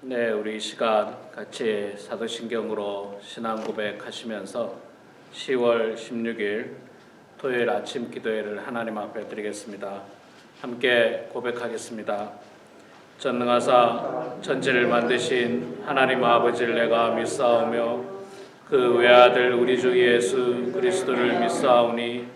네, 우리 이 시간 같이 사도신경으로 신앙 고백하시면서 10월 16일 토요일 아침 기도회를 하나님 앞에 드리겠습니다. 함께 고백하겠습니다. 전능하사 천지를 만드신 하나님 아버지를 내가 믿사오며 그 외아들 우리 주 예수 그리스도를 믿사오니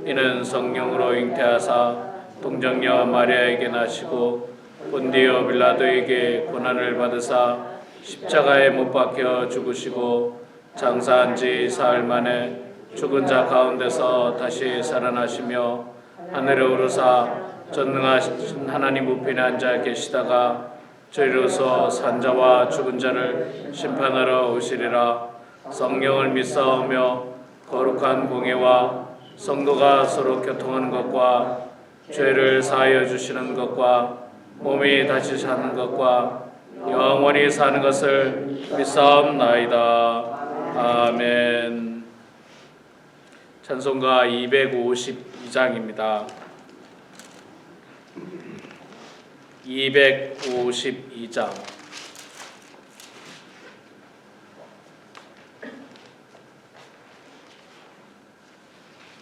이는 성령으로 잉태하사 동정녀 마리아에게 나시고 본디오 빌라도에게 고난을 받으사 십자가에 못 박혀 죽으시고 장사한 지 사흘 만에 죽은 자 가운데서 다시 살아나시며 하늘에 오르사 전능하신 하나님 우편에 앉아 계시다가 저리로서 산 자와 죽은 자를 심판하러 오시리라. 성령을 믿사오며 거룩한 공예와 성도가 서로 교통하는 것과 죄를 사하여 주시는 것과 몸이 다시 사는 것과 영원히 사는 것을 믿사옵나이다. 아멘. 찬송가 252장입니다. 252장.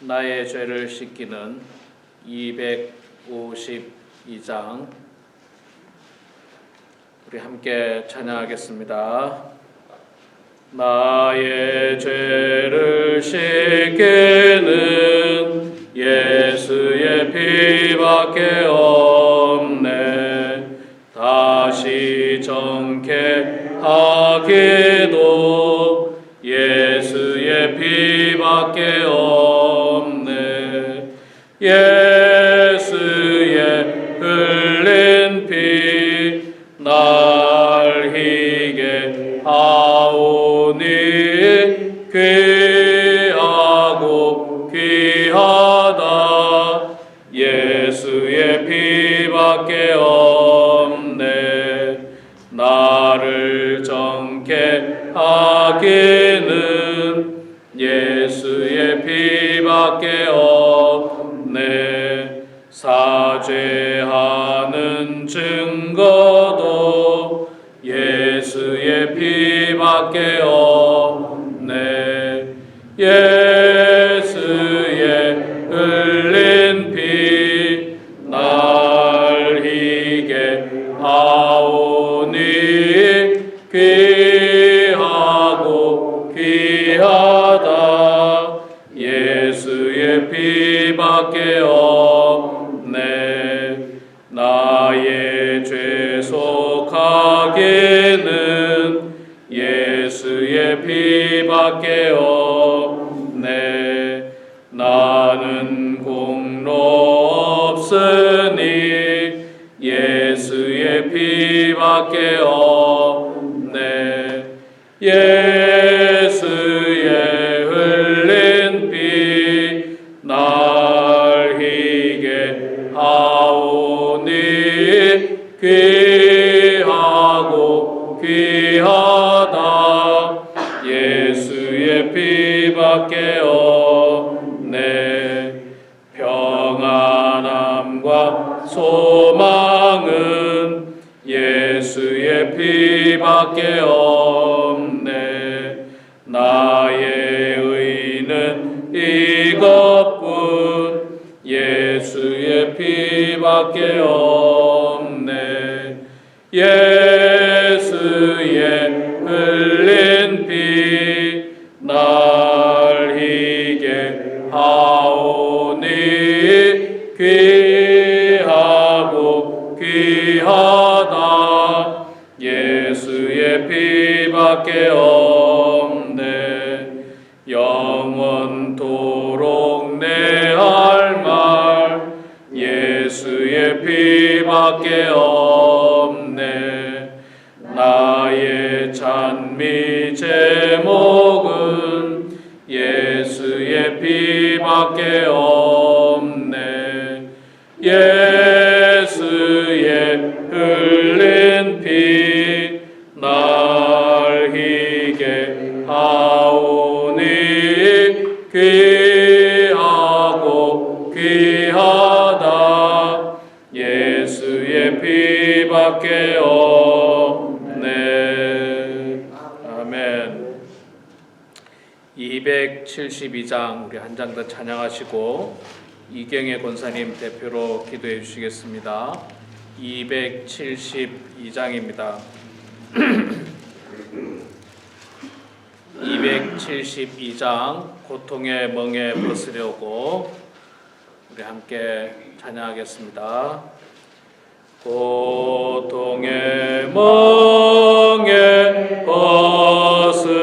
나의 죄를 씻기는 252장. 우리 함께 찬양하겠습니다. 나의 죄를 씻기는 예수의 피밖에 없네. 다시 정케 하기도 예수의 피밖에 없네. 예수의 흘린 피 날 희게 하오니 귀하고 귀하다. 예수의 피밖에 없네. 나를 정케 하기는 예수의 피밖에 없네. 사죄하는 증거도 예수의 피밖에 없네. 예수의 흘린 피 날 희게 하오니 귀하고 귀하다. 예수의 피밖에 없네. 나의 죄 속하기는 예수의 피밖에 없네. 나는 공로 없으니 예수의 피밖에 없네. 예수의 흘린 피 날 희게 하오니 귀하고 귀하다. 예수의 피밖에 없네. 평안함과 소망은 예수의 피밖에 없네. 나의 의는 이것뿐 예수의 피밖에 없네. 예수의 흘린 피 날 희게 하오니 귀하고 귀하다. 예수의 피밖에 없네. 영원토록 내 할 말 예수의 피밖에 없네. 나의 찬미 제목은 예수의 피밖에 없네. 예수의 흘린 피 날 희게 하오니 귀하고 귀하다. 예수의 피밖에 없네. 272장 우리 한 장 더 찬양하시고 이경혜 권사님 대표로 기도해 주시겠습니다. 272장입니다. 272장 고통의 멍에 벗으려고 우리 함께 찬양하겠습니다. 고통의 멍에 벗으려고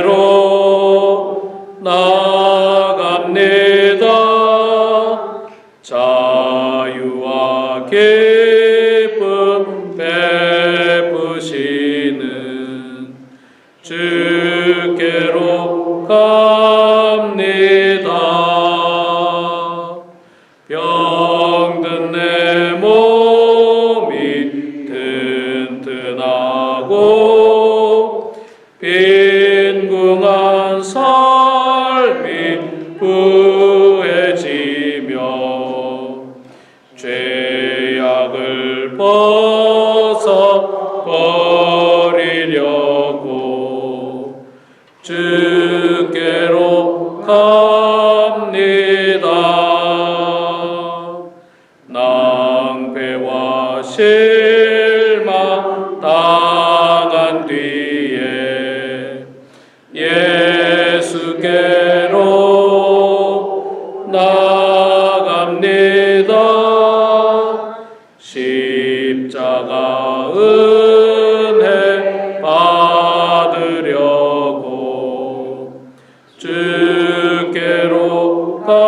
예수께로 나갑니다. 자유와 기쁨 베푸시는 주께로 갑니다. 병든 내 몸이 튼튼하고 빈궁한 삶이 부해지며 죄악을 벗어버리려고 주께로 갑니다. 낭패와 실망 당한 뒤에 예수께로 나갑니다. 십자가 은혜 받으려고 주께로 갑니다.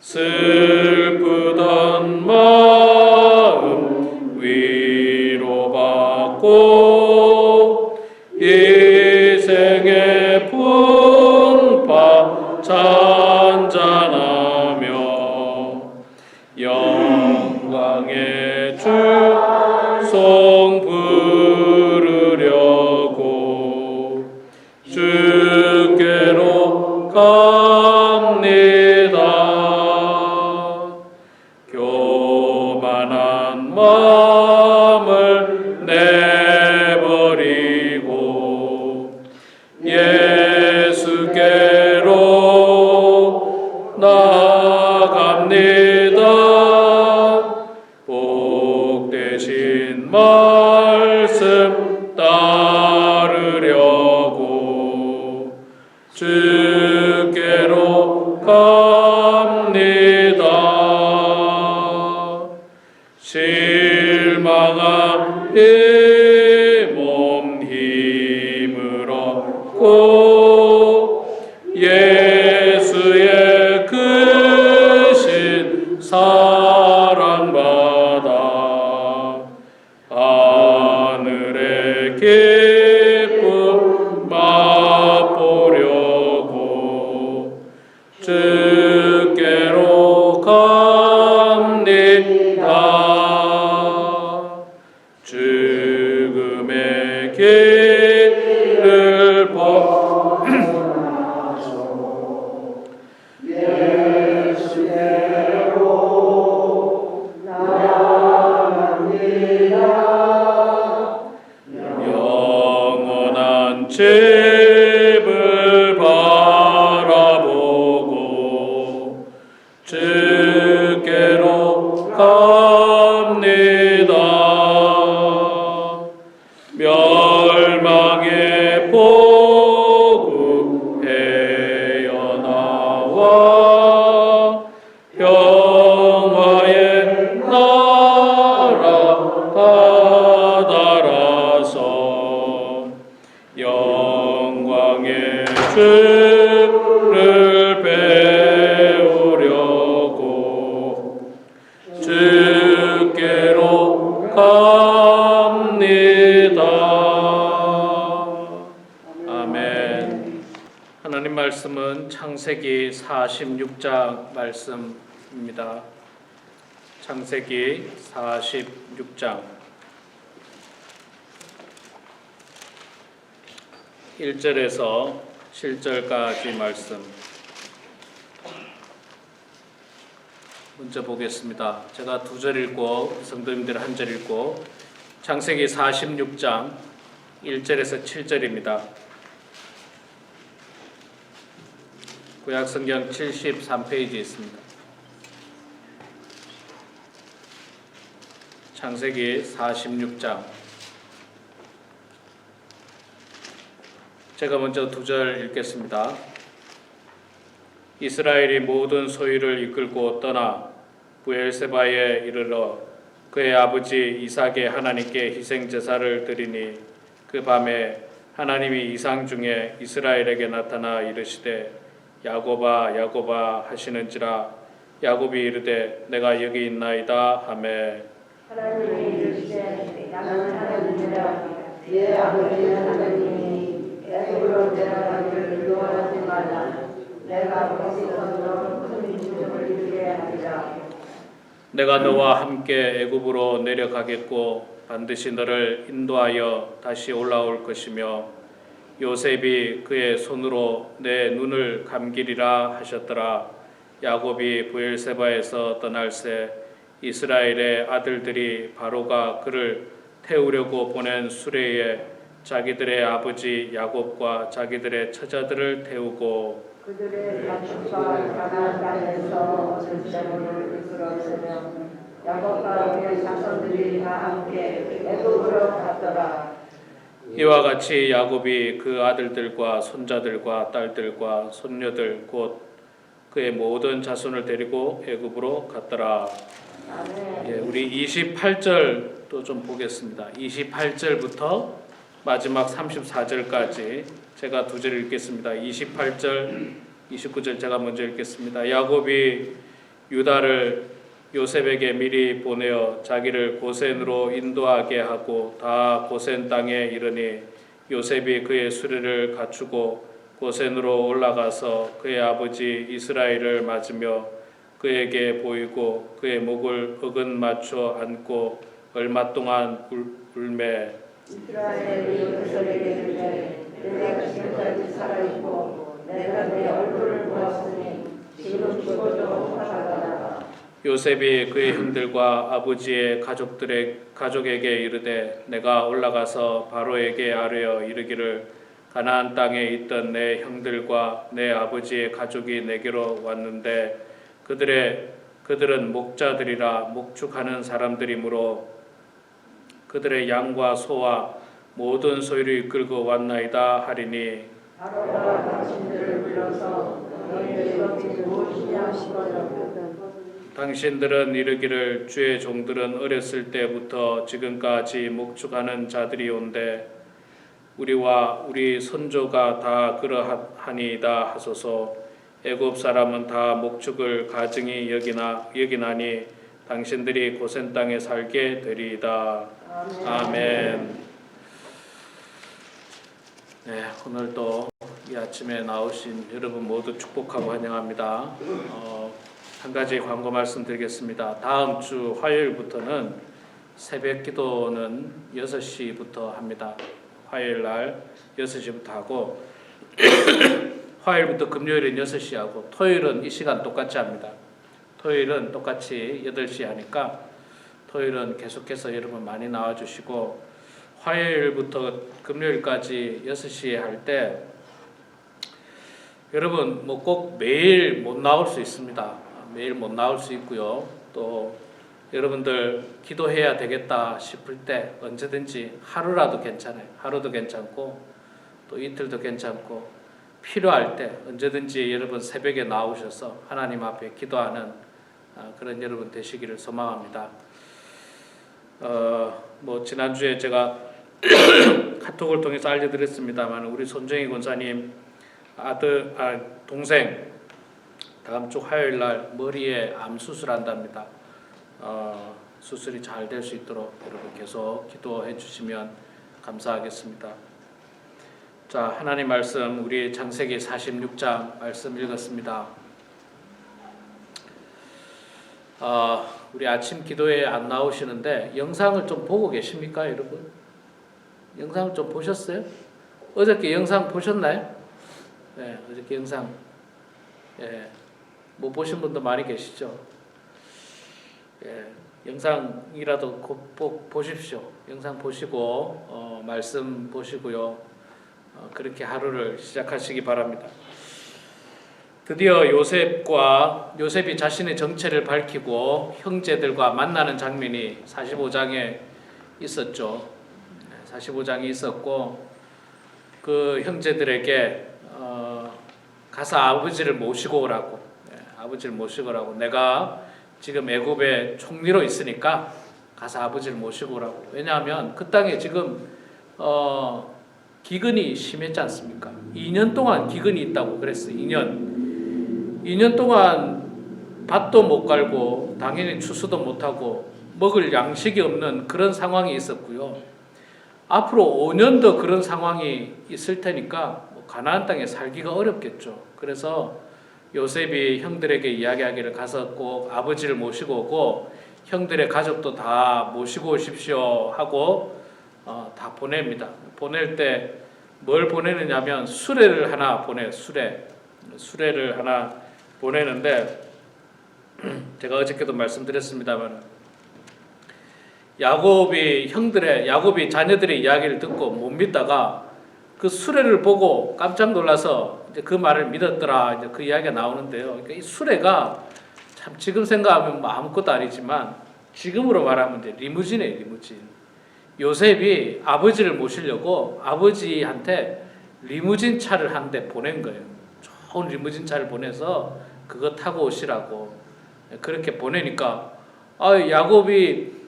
슬프던 마음 위로받고 이생의 분파 찬잔하며 영광의 주송 부르려고 주께로 갑니다. 교만한 마음을 내버리고 예수께로 나갑니다. 복되신 말씀 따르려고 주께로 갑니다. 실망한 이 몸 힘을 얻고 예수의 크신 사랑받아 하늘의 기쁨 맛보려고 주께로 갑니다. 죽음의 길을 영원한 집을 바라보고 주께로 갑니다. 멸망의 보고 헤어나와 평화의 나라 다다라서 영광의 주를 배우려고 주께로 갑니다. 아멘. 하나님 말씀은 창세기 46장 말씀입니다. 창세기 46장 1절에서 7절까지 말씀. 먼저 보겠습니다. 제가 2절 읽고 성도님들 1절 읽고 창세기 46장 1절에서 7절입니다. 구약성경 73페이지에 있습니다. 창세기 46장 제가 먼저 2절 읽겠습니다. 이스라엘이 모든 소유를 이끌고 떠나 브엘세바에 이르러 그의 아버지 이삭의 하나님께 희생제사를 드리니 그 밤에 하나님이 이상 중에 이스라엘에게 나타나 이르시되 야곱아 야곱아 하시는지라 야곱이 이르되 내가 여기 있나이다 하매 하나님이 이르시되 나는 하나님이라 네 아버지는 하나님이니 애굽으로 내려가기를 두려워하지 말라 내가 거기서 너를 큰 민족을 이루게 하리라. 내가 너와 함께 애굽으로 내려가겠고 반드시 너를 인도하여 다시 올라올 것이며 요셉이 그의 손으로 내 눈을 감기리라 하셨더라. 야곱이 브엘세바에서 떠날새 이스라엘의 아들들이 바로가 그를 태우려고 보낸 수레에 자기들의 아버지 야곱과 자기들의 처자들을 태우고 그들의 가축과 가나안 땅에서 얻은 재물을 이끌었으며 야곱과 그의 자손들이 다 함께 애굽으로 갔더라. 이와 같이 야곱이 그 아들들과 손자들과 딸들과 손녀들 곧 그의 모든 자손을 데리고 애굽으로 갔더라. 예, 우리 28절 또 좀 보겠습니다. 28절부터 마지막 34절까지 제가 2절 읽겠습니다. 28절, 29절 제가 먼저 읽겠습니다. 야곱이 유다를 요셉에게 미리 보내어 자기를 고센으로 인도하게 하고 다 고센 땅에 이르니 요셉이 그의 수레를 갖추고 고센으로 올라가서 그의 아버지 이스라엘을 맞으며 그에게 보이고 그의 목을 어근 맞춰 안고 얼마 동안 울매 이스라엘이 요셉에게 이르되 내가 지금까지 살아있고 내가 내 얼굴을 보았으니 지금 죽어도 화나다. 요셉이 그의 형들과 아버지의 가족에게 이르되 내가 올라가서 바로에게 아뢰어 이르기를 가나안 땅에 있던 내 형들과 내 아버지의 가족이 내게로 왔는데 그들은 목자들이라 목축하는 사람들이므로 그들의 양과 소와 모든 소유를 이끌고 왔나이다 하리니 바로가 당신들을 불러서 너희의 이것이 무엇이냐 싶어졌거든. 당신들은 이르기를 주의 종들은 어렸을 때부터 지금까지 목축하는 자들이온데 우리와 우리 선조가 다 그러하니이다 하소서. 애굽 사람은 다 목축을 가증히 여기나니 당신들이 고센 땅에 살게 되리이다. 아멘. 네, 오늘도 이 아침에 나오신 여러분 모두 축복하고 환영합니다. 한 가지 광고 말씀드리겠습니다. 다음 주 화요일부터는 새벽 기도는 6시부터 합니다. 화요일 날 6시부터 하고 화요일부터 금요일은 6시 하고 토요일은 이 시간 똑같이 합니다. 토요일은 똑같이 8시 하니까 토요일은 계속해서 여러분 많이 나와주시고 화요일부터 금요일까지 6시에 할 때 여러분 뭐 꼭 매일 못 나올 수 있습니다. 매일 못 나올 수 있고요. 또 여러분들 기도해야 되겠다 싶을 때 언제든지 하루라도 괜찮아요. 하루도 괜찮고 또 이틀도 괜찮고 필요할 때 언제든지 여러분 새벽에 나오셔서 하나님 앞에 기도하는 그런 여러분 되시기를 소망합니다. 뭐 지난주에 제가 카톡을 통해서 알려드렸습니다만 우리 손정희 권사님 동생 다음 주 화요일 날 머리에 암 수술한답니다. 수술이 잘 될 수 있도록 여러분 계속 기도해 주시면 감사하겠습니다. 자, 하나님 말씀 우리 창세기 46장 말씀 읽었습니다. 우리 아침 기도에 안 나오시는데 영상을 좀 보고 계십니까, 여러분? 영상을 좀 보셨어요? 어저께 영상 보셨나요? 네, 어저께 영상 못 보신 분도 많이 계시죠. 예, 영상이라도 꼭 보십시오. 영상 보시고 말씀 보시고요. 그렇게 하루를 시작하시기 바랍니다. 드디어 요셉이 자신의 정체를 밝히고 형제들과 만나는 장면이 45장에 있었죠. 45장이 있었고 그 형제들에게 가서 아버지를 모시고 오라고, 아버지를 모시고 오라고, 내가 지금 애굽의 총리로 있으니까 가서 아버지를 모시고 오라고. 왜냐하면 그 땅에 지금 기근이 심했지 않습니까? 2년 동안 기근이 있다고 그랬어요. 2년 동안 밭도 못 갈고 당연히 추수도 못하고 먹을 양식이 없는 그런 상황이 있었고요. 앞으로 5년 더 그런 상황이 있을 테니까 가나안 땅에 살기가 어렵겠죠. 그래서 요셉이 형들에게 이야기하기를 가서 꼭 아버지를 모시고 오고 형들의 가족도 다 모시고 오십시오 하고 다 보냅니다. 보낼 때 뭘 보내느냐면 수레를 하나 보내요. 수레를 하나 보내는데 제가 어저께도 말씀드렸습니다만 야곱이 자녀들의 이야기를 듣고 못 믿다가 그 수레를 보고 깜짝 놀라서 이제 그 말을 믿었더라. 이제 그 이야기가 나오는데요. 그러니까 이 수레가 참 지금 생각하면 뭐 아무것도 아니지만 지금으로 말하면 이제 리무진이에요, 리무진. 요셉이 아버지를 모시려고 아버지한테 리무진 차를 한 대 보낸 거예요. 좋은 리무진 차를 보내서 그거 타고 오시라고 그렇게 보내니까 야곱이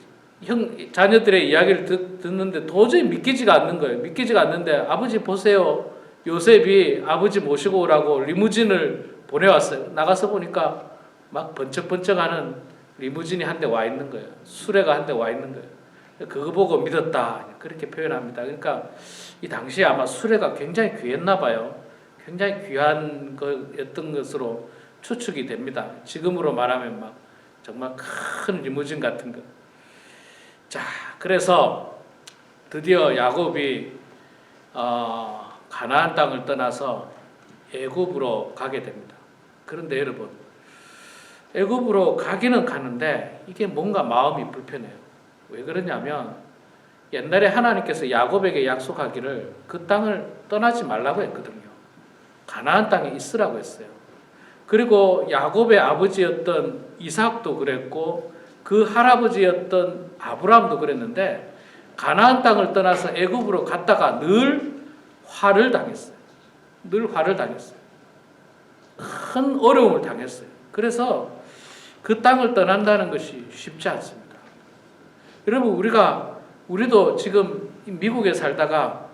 자녀들의 이야기를 듣는데 도저히 믿기지가 않는 거예요. 믿기지가 않는데 아버지 보세요. 요셉이 아버지 모시고 오라고 리무진을 보내왔어요. 나가서 보니까 막 번쩍번쩍하는 리무진이 한 대 와 있는 거예요. 수레가 한 대 와 있는 거예요. 그거 보고 믿었다. 그렇게 표현합니다. 그러니까 이 당시에 아마 수레가 굉장히 귀했나 봐요. 굉장히 귀한 거였던 것으로 추측이 됩니다. 지금으로 말하면 막 정말 큰 리무진 같은 거. 자, 그래서 드디어 야곱이 가나안 땅을 떠나서 애굽으로 가게 됩니다. 그런데 여러분, 애굽으로 가기는 가는데 이게 뭔가 마음이 불편해요. 왜 그러냐면 옛날에 하나님께서 야곱에게 약속하기를 그 땅을 떠나지 말라고 했거든요. 가나안 땅에 있으라고 했어요. 그리고 야곱의 아버지였던 이삭도 그랬고 그 할아버지였던 아브라함도 그랬는데 가나안 땅을 떠나서 애굽으로 갔다가 늘 화를 당했어요. 늘 화를 당했어요. 큰 어려움을 당했어요. 그래서 그 땅을 떠난다는 것이 쉽지 않습니다. 여러분 우리도 지금 미국에 살다가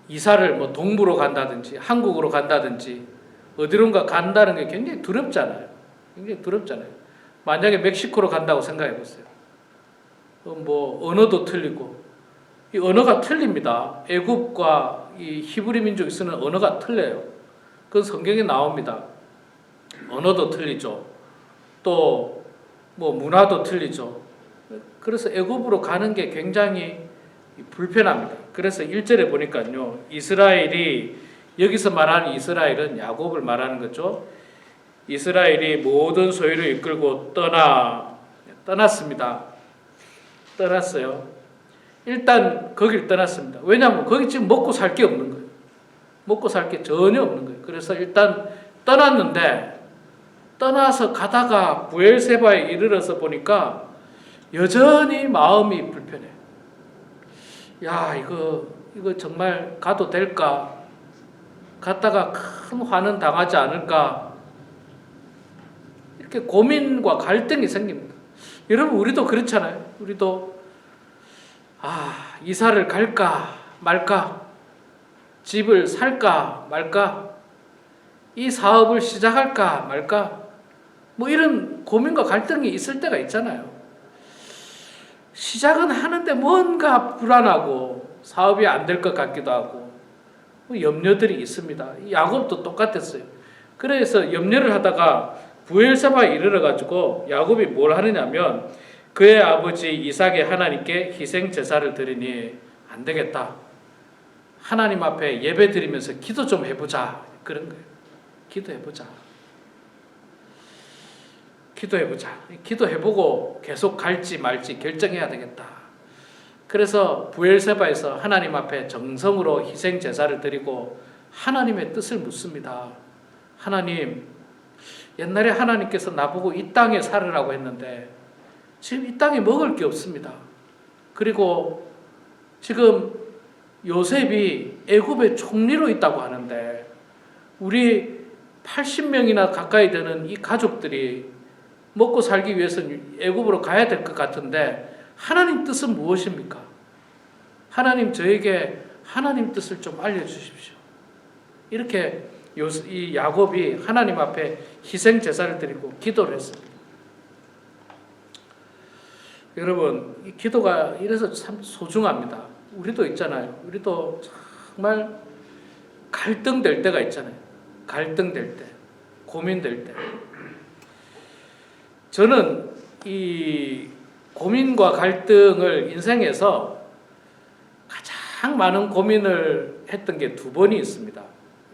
이사를 뭐 동부로 간다든지 한국으로 간다든지 어디론가 간다는 게 굉장히 두렵잖아요. 굉장히 두렵잖아요. 만약에 멕시코로 간다고 생각해 보세요. 뭐 언어도 틀리고 이 언어가 틀립니다. 애굽과 이 히브리 민족이 쓰는 언어가 틀려요. 그건 성경에 나옵니다. 언어도 틀리죠. 또 뭐 문화도 틀리죠. 그래서 애굽으로 가는 게 굉장히 불편합니다. 그래서 1절에 보니까요. 이스라엘이 여기서 말하는 이스라엘은 야곱을 말하는 거죠. 이스라엘이 모든 소유를 이끌고 떠났습니다. 떠났어요. 일단 거길 떠났습니다. 왜냐하면 거기 지금 먹고 살 게 없는 거예요. 먹고 살 게 전혀 없는 거예요. 그래서 일단 떠났는데 떠나서 가다가 부엘세바에 이르러서 보니까 여전히 마음이 불편해요. 야, 이거 정말 가도 될까? 갔다가 큰 화는 당하지 않을까? 이렇게 고민과 갈등이 생깁니다. 여러분, 우리도 그렇잖아요. 우리도 이사를 갈까 말까? 집을 살까 말까? 이 사업을 시작할까 말까? 뭐 이런 고민과 갈등이 있을 때가 있잖아요. 시작은 하는데 뭔가 불안하고 사업이 안 될 것 같기도 하고 뭐 염려들이 있습니다. 야곱도 똑같았어요. 그래서 염려를 하다가 부엘세바에 이르러가지고 야곱이 뭘 하느냐면 그의 아버지 이삭의 하나님께 희생 제사를 드리니 안 되겠다. 하나님 앞에 예배 드리면서 기도 좀 해보자. 그런 거예요. 기도해보자. 기도해보자. 기도해보고 계속 갈지 말지 결정해야 되겠다. 그래서 부엘세바에서 하나님 앞에 정성으로 희생 제사를 드리고 하나님의 뜻을 묻습니다. 하나님, 옛날에 하나님께서 나보고 이 땅에 살으라고 했는데 지금 이 땅에 먹을 게 없습니다. 그리고 지금 요셉이 애굽의 총리로 있다고 하는데 우리 80명이나 가까이 되는 이 가족들이 먹고 살기 위해서는 애굽으로 가야 될 것 같은데 하나님 뜻은 무엇입니까? 하나님, 저에게 하나님 뜻을 좀 알려주십시오. 이렇게 이 야곱이 하나님 앞에 희생 제사를 드리고 기도를 했습니다. 여러분, 이 기도가 이래서 참 소중합니다. 우리도 있잖아요. 우리도 정말 갈등될 때가 있잖아요. 갈등될 때, 고민될 때. 저는 이 고민과 갈등을 인생에서 가장 많은 고민을 했던 게 두 번이 있습니다.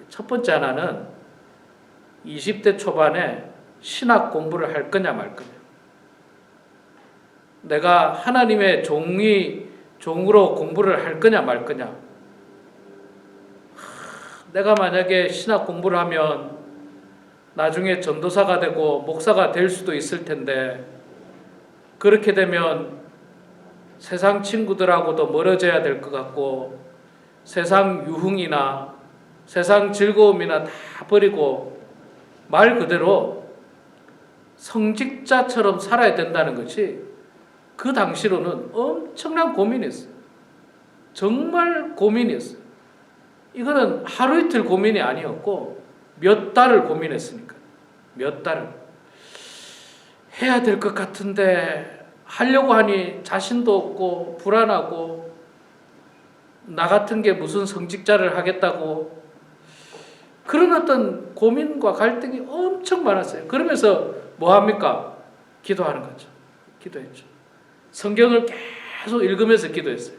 첫 번째 하나는 20대 초반에 신학 공부를 할 거냐 말 거냐. 내가 하나님의 종으로 공부를 할 거냐 말 거냐. 내가 만약에 신학 공부를 하면 나중에 전도사가 되고 목사가 될 수도 있을 텐데 그렇게 되면 세상 친구들하고도 멀어져야 될 것 같고 세상 유흥이나 세상 즐거움이나 다 버리고 말 그대로 성직자처럼 살아야 된다는 것이 그 당시로는 엄청난 고민이었어요. 정말 고민이었어요. 이거는 하루 이틀 고민이 아니었고 몇 달을 고민했으니까. 몇 달을. 해야 될 것 같은데 하려고 하니 자신도 없고 불안하고 나 같은 게 무슨 성직자를 하겠다고 그런 어떤 고민과 갈등이 엄청 많았어요. 그러면서 뭐 합니까? 기도하는 거죠. 기도했죠. 성경을 계속 읽으면서 기도했어요.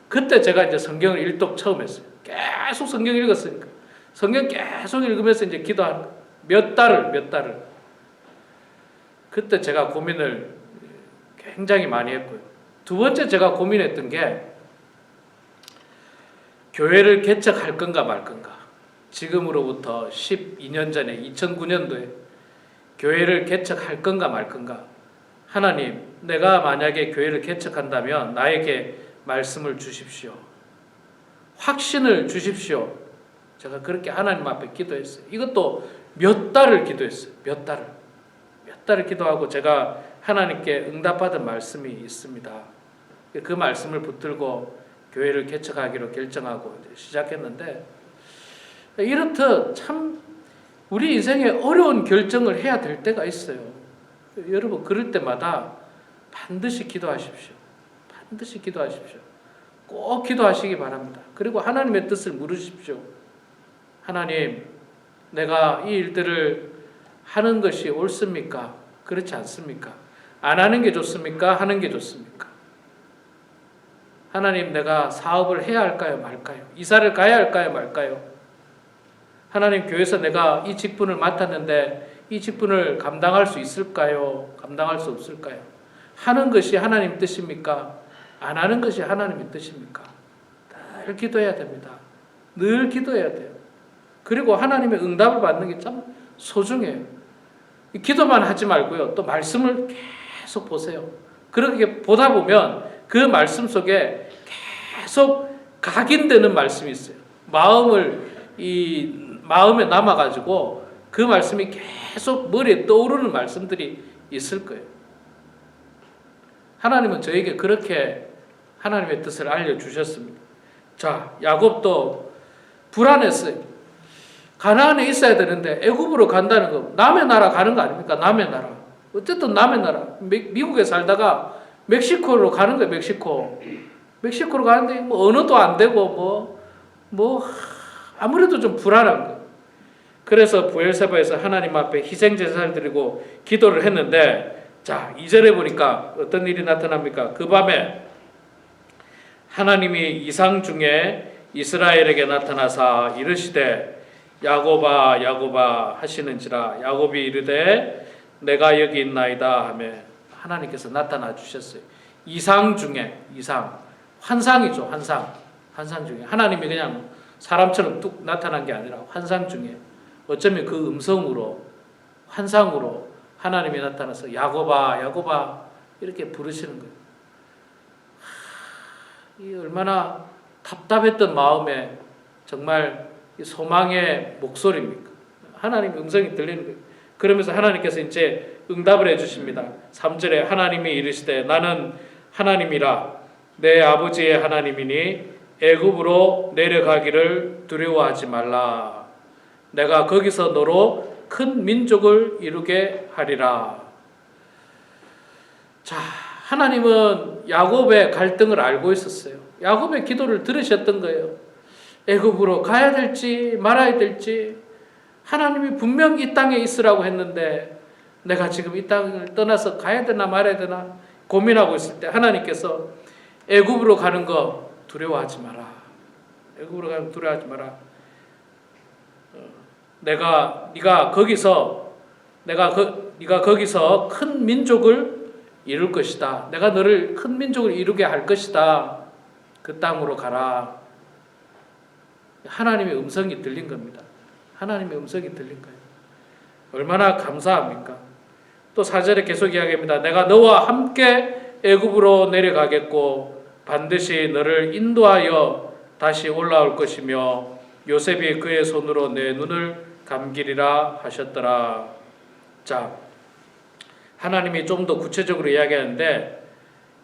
그때 제가 이제 성경을 일독 처음 했어요. 계속 성경 읽었으니까. 성경 계속 읽으면서 이제 기도하는 거예요. 몇 달을. 그때 제가 고민을 굉장히 많이 했고요. 두 번째 제가 고민했던 게 교회를 개척할 건가 말 건가. 지금으로부터 12년 전에 2009년도에 교회를 개척할 건가 말 건가. 하나님, 내가 만약에 교회를 개척한다면 나에게 말씀을 주십시오. 확신을 주십시오. 제가 그렇게 하나님 앞에 기도했어요. 이것도 몇 달을 기도했어요. 몇 달을 기도하고 제가 하나님께 응답받은 말씀이 있습니다. 그 말씀을 붙들고 교회를 개척하기로 결정하고 시작했는데 이렇듯 참 우리 인생에 어려운 결정을 해야 될 때가 있어요. 여러분 그럴 때마다 반드시 기도하십시오. 반드시 기도하십시오. 꼭 기도하시기 바랍니다. 그리고 하나님의 뜻을 물으십시오. 하나님, 내가 이 일들을 하는 것이 옳습니까? 그렇지 않습니까? 안 하는 게 좋습니까? 하는 게 좋습니까? 하나님, 내가 사업을 해야 할까요? 말까요? 이사를 가야 할까요? 말까요? 하나님, 교회에서 내가 이 직분을 맡았는데 이 직분을 감당할 수 있을까요? 감당할 수 없을까요? 하는 것이 하나님 뜻입니까? 안 하는 것이 하나님의 뜻입니까? 늘 기도해야 됩니다. 늘 기도해야 돼요. 그리고 하나님의 응답을 받는 게 참 소중해요. 기도만 하지 말고요. 또 말씀을 계속 보세요. 그렇게 보다 보면 그 말씀 속에 계속 각인되는 말씀이 있어요. 마음에 남아가지고 그 말씀이 계속 머리에 떠오르는 말씀들이 있을 거예요. 하나님은 저에게 그렇게 하나님의 뜻을 알려주셨습니다. 자, 야곱도 불안했어요. 가나안에 있어야 되는데 애굽으로 간다는 거 남의 나라 가는 거 아닙니까? 남의 나라. 어쨌든 남의 나라. 미국에 살다가 멕시코로 가는 거예요. 멕시코로 가는데 뭐 언어도 안 되고 아무래도 좀 불안한 거예요. 그래서 부엘세바에서 하나님 앞에 희생 제사를 드리고 기도를 했는데 자, 2절에 보니까 어떤 일이 나타납니까? 그 밤에 하나님이 이상 중에 이스라엘에게 나타나사 이르시되 야곱아 야곱아 하시는지라 야곱이 이르되 내가 여기 있나이다 하며 하나님께서 나타나 주셨어요. 이상 중에 이상, 환상이죠. 환상 중에 하나님이 그냥 사람처럼 뚝 나타난 게 아니라 환상 중에 어쩌면 그 음성으로 환상으로 하나님이 나타나서 야곱아 야곱아 이렇게 부르시는 거예요. 이 얼마나 답답했던 마음에 정말 소망의 목소리입니까? 하나님의 음성이 들리는 거예요. 그러면서 하나님께서 이제 응답을 해주십니다. 3절에 하나님이 이르시되 나는 하나님이라 내 아버지의 하나님이니 애굽으로 내려가기를 두려워하지 말라. 내가 거기서 너로 큰 민족을 이루게 하리라. 자, 하나님은 야곱의 갈등을 알고 있었어요. 야곱의 기도를 들으셨던 거예요. 애굽으로 가야 될지 말아야 될지 하나님이 분명 이 땅에 있으라고 했는데 내가 지금 이 땅을 떠나서 가야 되나 말아야 되나 고민하고 있을 때 하나님께서 애굽으로 가는 거 두려워하지 마라. 애굽으로 가는 거 두려워하지 마라. 네가 거기서 큰 민족을 이룰 것이다. 내가 너를 큰 민족을 이루게 할 것이다. 그 땅으로 가라. 하나님의 음성이 들린 겁니다. 하나님의 음성이 들린 거예요. 얼마나 감사합니까? 또 4절에 계속 이야기합니다. 내가 너와 함께 애굽으로 내려가겠고 반드시 너를 인도하여 다시 올라올 것이며 요셉이 그의 손으로 내 눈을 감기리라 하셨더라. 자, 하나님이 좀 더 구체적으로 이야기하는데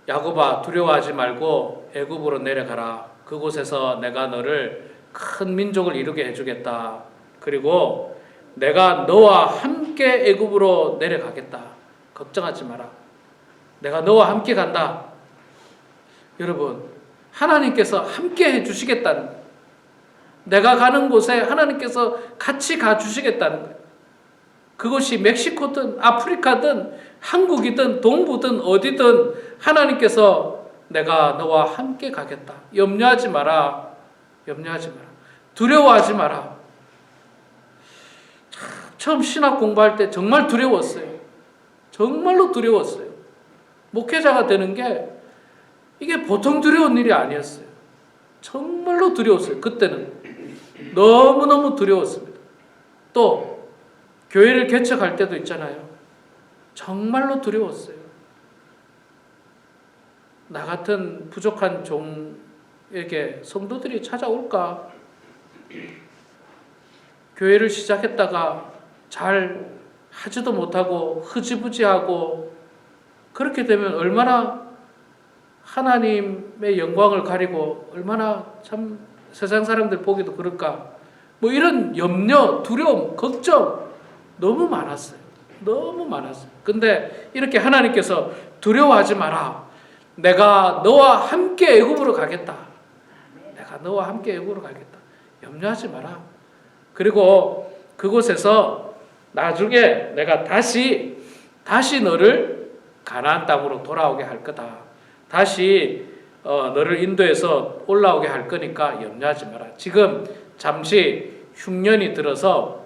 야곱아 두려워하지 말고 애굽으로 내려가라. 그곳에서 내가 너를 큰 민족을 이루게 해주겠다. 그리고 내가 너와 함께 애굽으로 내려가겠다. 걱정하지 마라. 내가 너와 함께 간다. 여러분, 하나님께서 함께 해주시겠다는 거예요. 내가 가는 곳에 하나님께서 같이 가주시겠다는 거예요. 그것이 멕시코든 아프리카든 한국이든 동부든 어디든 하나님께서 내가 너와 함께 가겠다. 염려하지 마라. 염려하지 마라. 두려워하지 마라. 처음 신학 공부할 때 정말 두려웠어요. 정말로 두려웠어요. 목회자가 되는 게 이게 보통 두려운 일이 아니었어요. 정말로 두려웠어요. 그때는 너무너무 두려웠습니다. 또 교회를 개척할 때도 있잖아요. 정말로 두려웠어요. 나 같은 부족한 종에게 성도들이 찾아올까? 교회를 시작했다가 잘 하지도 못하고 흐지부지하고 그렇게 되면 얼마나 하나님의 영광을 가리고 얼마나 참 세상 사람들 보기도 그럴까? 뭐 이런 염려, 두려움, 걱정 너무 많았어요. 너무 많았어요. 근데 이렇게 하나님께서 두려워하지 마라. 내가 너와 함께 애굽으로 가겠다. 내가 너와 함께 애굽으로 가겠다. 염려하지 마라. 그리고 그곳에서 나중에 내가 다시 너를 가나안 땅으로 돌아오게 할 거다. 다시 너를 인도해서 올라오게 할 거니까 염려하지 마라. 지금 잠시 흉년이 들어서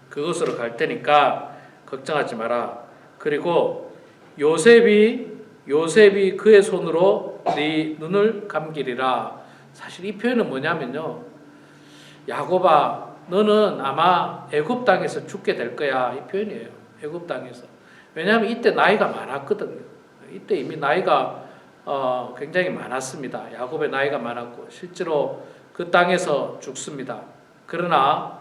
그곳으로 갈 테니까 걱정하지 마라. 그리고 요셉이 그의 손으로 네 눈을 감기리라. 사실 이 표현은 뭐냐면요. 야곱아, 너는 아마 애굽 땅에서 죽게 될 거야. 이 표현이에요. 애굽 땅에서. 왜냐하면 이때 나이가 많았거든요. 이때 이미 나이가 굉장히 많았습니다. 야곱의 나이가 많았고 실제로 그 땅에서 죽습니다. 그러나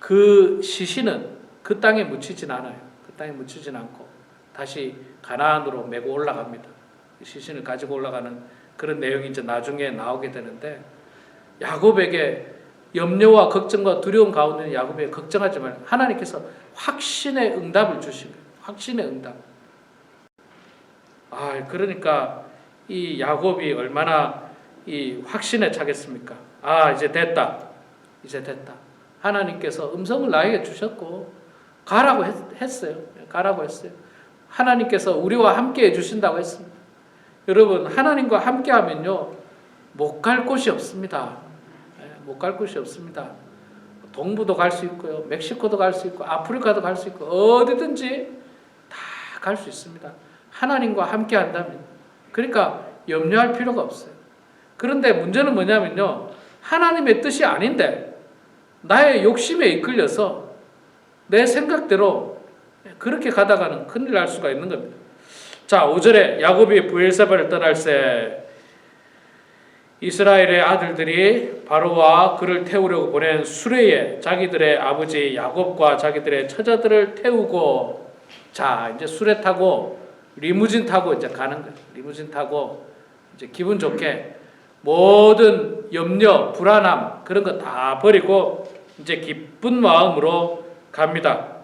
그 시신은 그 땅에 묻히진 않아요. 그 땅에 묻히진 않고 다시 가나안으로 메고 올라갑니다. 시신을 가지고 올라가는 그런 내용이 이제 나중에 나오게 되는데 야곱에게 염려와 걱정과 두려움 가운데 야곱에게 걱정하지 말고 하나님께서 확신의 응답을 주신 거예요. 확신의 응답. 그러니까 이 야곱이 얼마나 이 확신에 차겠습니까? 이제 됐다. 하나님께서 음성을 나에게 주셨고 가라고 했어요. 가라고 했어요. 하나님께서 우리와 함께 해주신다고 했습니다. 여러분, 하나님과 함께 하면요 못 갈 곳이 없습니다. 못 갈 곳이 없습니다. 동부도 갈 수 있고요, 멕시코도 갈 수 있고, 아프리카도 갈 수 있고, 어디든지 다 갈 수 있습니다. 하나님과 함께 한다면. 그러니까 염려할 필요가 없어요. 그런데 문제는 뭐냐면요, 하나님의 뜻이 아닌데 나의 욕심에 이끌려서 내 생각대로 그렇게 가다가는 큰일 날 수가 있는 겁니다. 자, 5절에 야곱이 브엘세바를 떠날 새 이스라엘의 아들들이 바로와 그를 태우려고 보낸 수레에 자기들의 아버지 야곱과 자기들의 처자들을 태우고, 자, 이제 수레 타고 리무진 타고 이제 가는 거예요. 리무진 타고 이제 기분 좋게 모든 염려, 불안함 그런 거 다 버리고 이제 기쁜 마음으로 갑니다.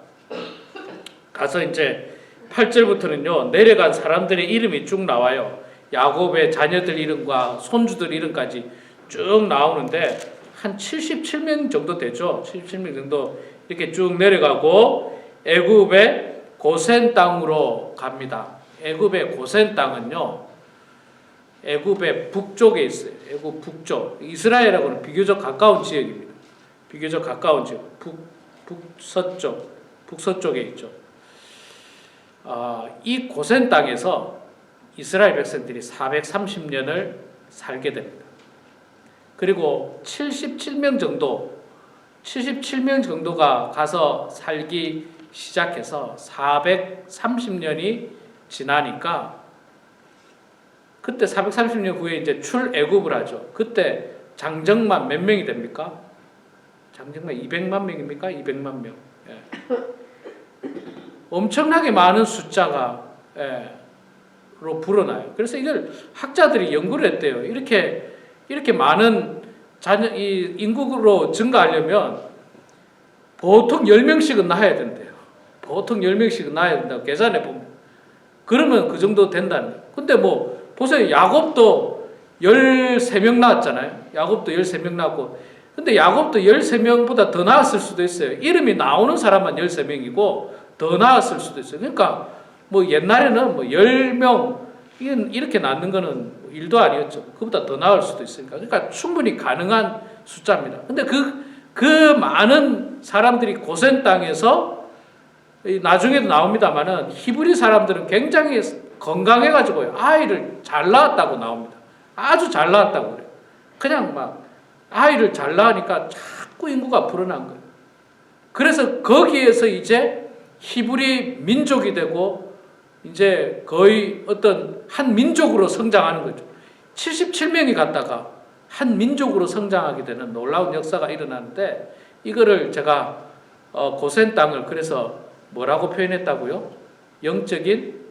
가서 이제 8절부터는요, 내려간 사람들의 이름이 쭉 나와요. 야곱의 자녀들 이름과 손주들 이름까지 쭉 나오는데 한 77명 정도 되죠. 77명 정도 이렇게 쭉 내려가고 애굽의 고센 땅으로 갑니다. 애굽의 고센 땅은요, 애굽의 북쪽에 있어요. 애굽 북쪽. 이스라엘하고는 비교적 가까운 지역입니다. 비교적 가까운 지역. 북서쪽에 있죠. 이 고센 땅에서 이스라엘 백성들이 430년을 살게 됩니다. 그리고 77명 정도가 가서 살기 시작해서 430년이 지나니까 그때 430년 후에 이제 출애굽을 하죠. 그때 장정만 몇 명이 됩니까? 장정만 200만 명입니까? 200만 명. 예. 엄청나게 많은 숫자가 로 불어나요. 그래서 이걸 학자들이 연구를 했대요. 이렇게 많은 이 인구로 증가하려면 보통 10명씩은 낳아야 된대요. 보통 10명씩은 낳아야 된다고 계산해 보면. 그러면 그 정도 된다는 거예요. 근데 뭐 보세요. 야곱도 13명 낳았잖아요. 야곱도 13명 낳았고, 근데 야곱도 13명보다 더 낳았을 수도 있어요. 이름이 나오는 사람만 13명이고 더 낳았을 수도 있어요. 그러니까 뭐 옛날에는 뭐 10명 이렇게 낳는 거는 일도 아니었죠. 그보다 더 나을 수도 있으니까. 그러니까 충분히 가능한 숫자입니다. 근데 그 많은 사람들이 고센 땅에서 나중에도 나옵니다만은 히브리 사람들은 굉장히 건강해가지고요, 아이를 잘 낳았다고 나옵니다. 아주 잘 낳았다고 그래요. 그냥 막 아이를 잘 낳으니까 자꾸 인구가 불어난 거예요. 그래서 거기에서 이제 히브리 민족이 되고 이제 거의 어떤 한 민족으로 성장하는 거죠. 77명이 갔다가 한 민족으로 성장하게 되는 놀라운 역사가 일어나는데, 이거를 제가 고센 땅을 그래서 뭐라고 표현했다고요? 영적인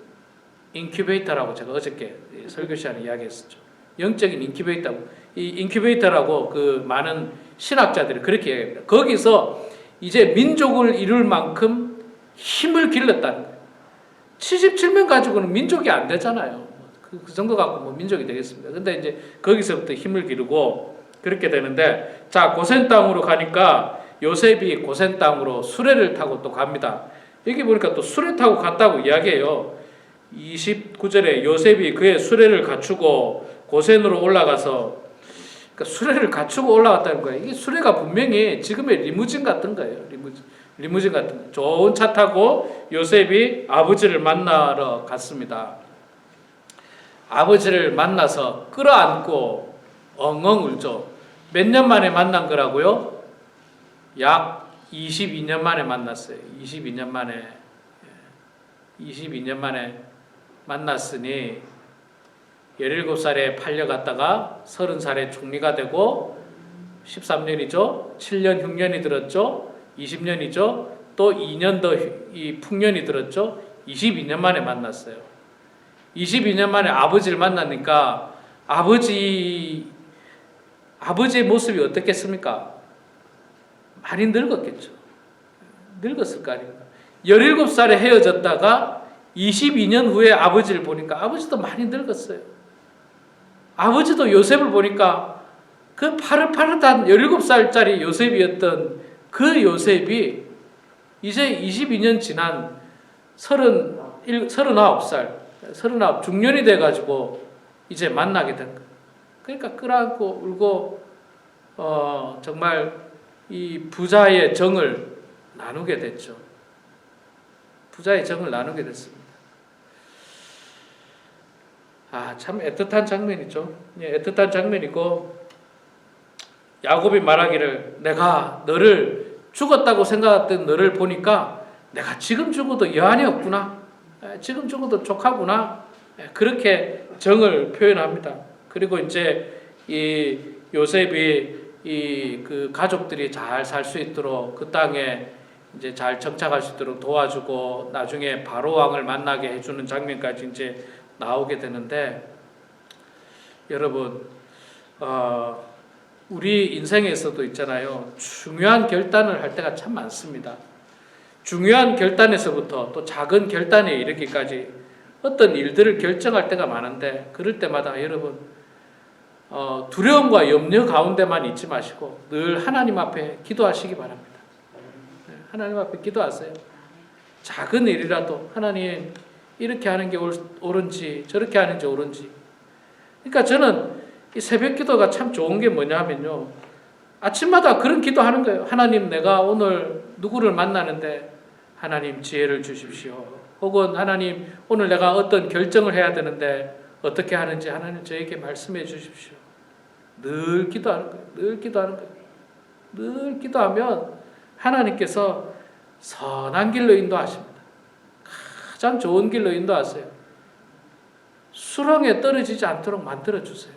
인큐베이터라고 제가 어저께 설교 시간에 이야기했었죠. 영적인 인큐베이터. 이 인큐베이터라고 그 많은 신학자들이 그렇게 얘기합니다. 거기서 이제 민족을 이룰 만큼 힘을 길렀다는 거예요. 77명 가지고는 민족이 안 되잖아요. 그 정도 갖고 뭐 민족이 되겠습니다. 근데 이제 거기서부터 힘을 기르고 그렇게 되는데, 자, 고센 땅으로 가니까 요셉이 고센 땅으로 수레를 타고 또 갑니다. 여기 보니까 또 수레 타고 갔다고 이야기해요. 29절에 요셉이 그의 수레를 갖추고 고센으로 올라가서, 그러니까 수레를 갖추고 올라갔다는 거예요. 이 수레가 분명히 지금의 리무진 같은 거예요. 리무진 같은 거. 좋은 차 타고 요셉이 아버지를 만나러 갔습니다. 아버지를 만나서 끌어안고 엉엉 울죠. 몇 년 만에 만난 거라고요? 약 22년 만에 만났어요. 22년 만에 만났으니 17살에 팔려갔다가 30살에 총리가 되고 13년이죠. 7년 흉년이 들었죠. 20년이죠. 또 2년 더 이 풍년이 들었죠. 22년 만에 만났어요. 22년 만에 아버지를 만나니까 아버지의 모습이 어떻겠습니까? 많이 늙었겠죠. 늙었을 거 아닙니까? 17살에 헤어졌다가 22년 후에 아버지를 보니까 아버지도 많이 늙었어요. 아버지도 요셉을 보니까 그 파릇파릇한 17살짜리 요셉이었던 그 요셉이 이제 22년 지난 39 중년이 돼가지고 이제 만나게 된 거예요. 그러니까 끌어안고 울고 정말 이 부자의 정을 나누게 됐죠. 부자의 정을 나누게 됐습니다. 참 애틋한 장면이죠. 애틋한 장면이고, 야곱이 말하기를 내가 너를 죽었다고 생각했던 너를 보니까 내가 지금 죽어도 여한이 없구나. 지금 죽어도 족하구나. 그렇게 정을 표현합니다. 그리고 이제 이 요셉이 그 가족들이 잘 살 수 있도록 그 땅에 이제 잘 정착할 수 있도록 도와주고 나중에 바로 왕을 만나게 해주는 장면까지 이제 나오게 되는데, 여러분 우리 인생에서도 있잖아요. 중요한 결단을 할 때가 참 많습니다. 중요한 결단에서부터 또 작은 결단에 이르기까지 어떤 일들을 결정할 때가 많은데, 그럴 때마다 여러분 두려움과 염려 가운데만 있지 마시고 늘 하나님 앞에 기도하시기 바랍니다. 하나님 앞에 기도하세요. 작은 일이라도 하나님 이렇게 하는 게 옳은지 저렇게 하는 게 옳은지. 그러니까 저는 이 새벽 기도가 참 좋은 게 뭐냐면요, 아침마다 그런 기도하는 거예요. 하나님, 내가 오늘 누구를 만나는데 하나님 지혜를 주십시오. 혹은 하나님, 오늘 내가 어떤 결정을 해야 되는데 어떻게 하는지 하나님 저에게 말씀해 주십시오. 늘 기도하는 거예요. 늘 기도하는 거예요. 늘 기도하면 하나님께서 선한 길로 인도하십니다. 가장 좋은 길로 인도하세요. 수렁에 떨어지지 않도록 만들어주세요.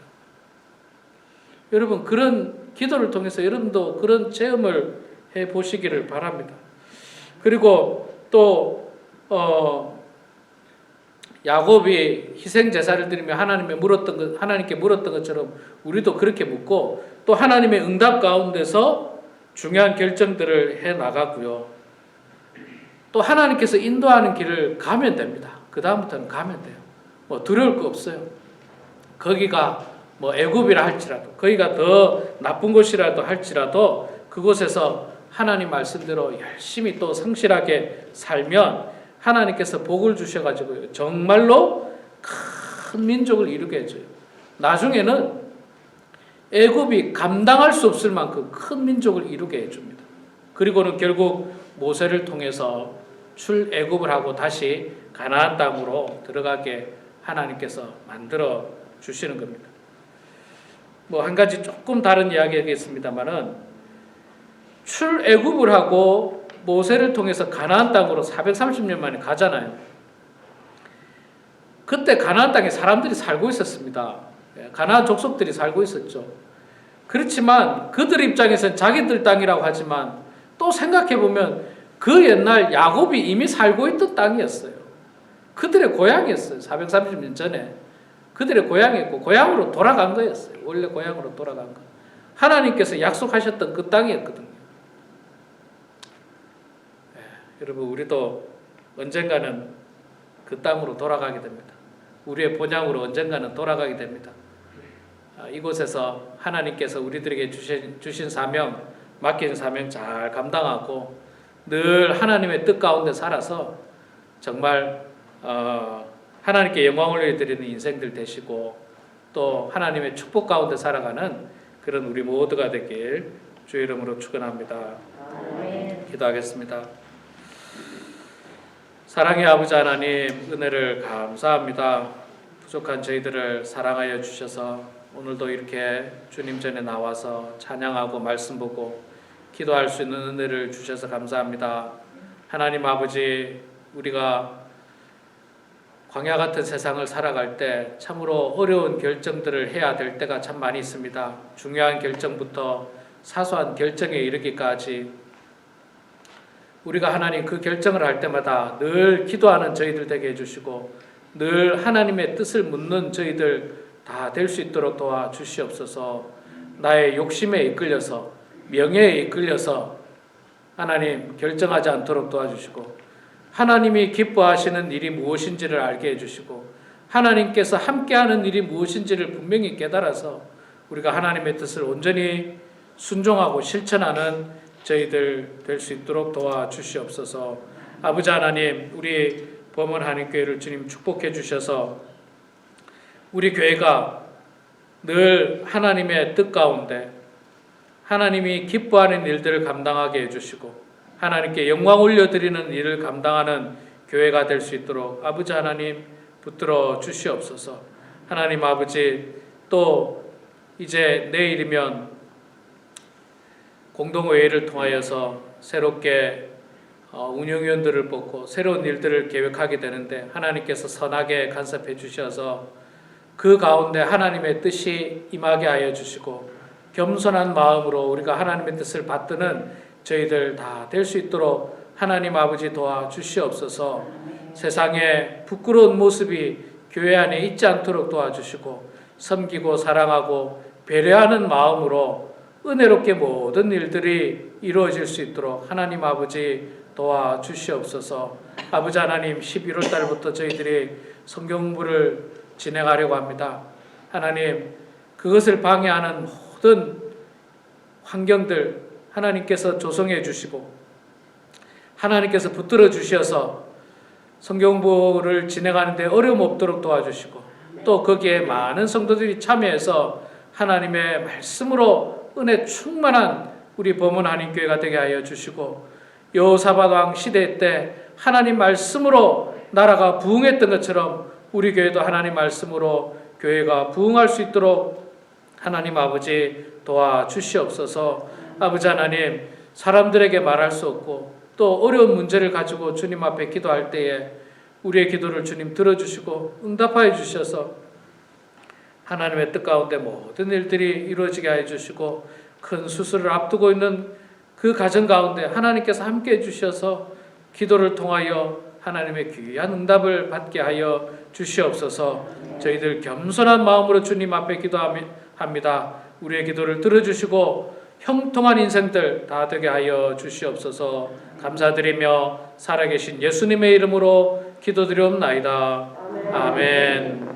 여러분, 그런 기도를 통해서 여러분도 그런 체험을 해보시기를 바랍니다. 그리고 또 야곱이 희생 제사를 드리며 하나님께 물었던 것처럼 우리도 그렇게 묻고 또 하나님의 응답 가운데서 중요한 결정들을 해 나가고요. 또 하나님께서 인도하는 길을 가면 됩니다. 그 다음부터는 가면 돼요. 두려울 거 없어요. 거기가 애굽이라 할지라도, 거기가 더 나쁜 곳이라도 할지라도 그곳에서 하나님 말씀대로 열심히 또 성실하게 살면 하나님께서 복을 주셔가지고 정말로 큰 민족을 이루게 해줘요. 나중에는 애굽이 감당할 수 없을 만큼 큰 민족을 이루게 해줍니다. 그리고는 결국 모세를 통해서 출애굽을 하고 다시 가나안 땅으로 들어가게 하나님께서 만들어 주시는 겁니다. 한 가지 조금 다른 이야기겠습니다만은, 출애굽을 하고 모세를 통해서 가나안 땅으로 430년 만에 가잖아요. 그때 가나안 땅에 사람들이 살고 있었습니다. 가나안 족속들이 살고 있었죠. 그렇지만 그들 입장에서는 자기들 땅이라고 하지만 또 생각해보면 그 옛날 야곱이 이미 살고 있던 땅이었어요. 그들의 고향이었어요. 430년 전에 그들의 고향이었고 고향으로 돌아간 거였어요. 원래 고향으로 돌아간 거. 하나님께서 약속하셨던 그 땅이었거든요. 여러분, 우리도 언젠가는 그 땅으로 돌아가게 됩니다. 우리의 본향으로 언젠가는 돌아가게 됩니다. 이곳에서 하나님께서 우리들에게 주신 사명, 맡긴 사명 잘 감당하고 늘 하나님의 뜻 가운데 살아서 정말 하나님께 영광을 드리는 인생들 되시고 또 하나님의 축복 가운데 살아가는 그런 우리 모두가 되길 주의 이름으로 축원합니다. 기도하겠습니다. 사랑의 아버지 하나님, 은혜를 감사합니다. 부족한 저희들을 사랑하여 주셔서 오늘도 이렇게 주님 전에 나와서 찬양하고 말씀 보고 기도할 수 있는 은혜를 주셔서 감사합니다. 하나님 아버지, 우리가 광야 같은 세상을 살아갈 때 참으로 어려운 결정들을 해야 될 때가 참 많이 있습니다. 중요한 결정부터 사소한 결정에 이르기까지 우리가 하나님 그 결정을 할 때마다 늘 기도하는 저희들 되게 해주시고 늘 하나님의 뜻을 묻는 저희들 다 될 수 있도록 도와주시옵소서. 나의 욕심에 이끌려서 명예에 이끌려서 하나님 결정하지 않도록 도와주시고 하나님이 기뻐하시는 일이 무엇인지를 알게 해주시고 하나님께서 함께하는 일이 무엇인지를 분명히 깨달아서 우리가 하나님의 뜻을 온전히 순종하고 실천하는 저희들 될 수 있도록 도와주시옵소서. 아버지 하나님, 우리 범원 한인교회를 주님 축복해 주셔서 우리 교회가 늘 하나님의 뜻 가운데 하나님이 기뻐하는 일들을 감당하게 해주시고 하나님께 영광 올려드리는 일을 감당하는 교회가 될 수 있도록 아버지 하나님 붙들어 주시옵소서. 하나님 아버지, 또 이제 내일이면 공동회의를 통하여서 새롭게 운영위원들을 뽑고 새로운 일들을 계획하게 되는데 하나님께서 선하게 간섭해 주셔서 그 가운데 하나님의 뜻이 임하게 하여 주시고 겸손한 마음으로 우리가 하나님의 뜻을 받드는 저희들 다 될 수 있도록 하나님 아버지 도와주시옵소서. 세상에 부끄러운 모습이 교회 안에 있지 않도록 도와주시고 섬기고 사랑하고 배려하는 마음으로 은혜롭게 모든 일들이 이루어질 수 있도록 하나님 아버지 도와주시옵소서. 아버지 하나님, 11월 달부터 저희들이 성경 공부를 진행하려고 합니다. 하나님, 그것을 방해하는 모든 환경들 하나님께서 조성해 주시고 하나님께서 붙들어 주셔서 성경 공부를 진행하는데 어려움 없도록 도와주시고 또 거기에 많은 성도들이 참여해서 하나님의 말씀으로 은혜 충만한 우리 범은 한인교회가 되게 하여 주시고 여호사밧 왕 시대 때 하나님 말씀으로 나라가 부흥했던 것처럼 우리 교회도 하나님 말씀으로 교회가 부흥할 수 있도록 하나님 아버지 도와주시옵소서. 아버지 하나님, 사람들에게 말할 수 없고 또 어려운 문제를 가지고 주님 앞에 기도할 때에 우리의 기도를 주님 들어주시고 응답하여 주셔서 하나님의 뜻 가운데 모든 일들이 이루어지게 하여 주시고 큰 수술을 앞두고 있는 그 가정 가운데 하나님께서 함께 해주셔서 기도를 통하여 하나님의 귀한 응답을 받게 하여 주시옵소서. 저희들 겸손한 마음으로 주님 앞에 기도합니다. 우리의 기도를 들어주시고 형통한 인생들 다 되게 하여 주시옵소서. 감사드리며 살아계신 예수님의 이름으로 기도드리옵나이다. 아멘.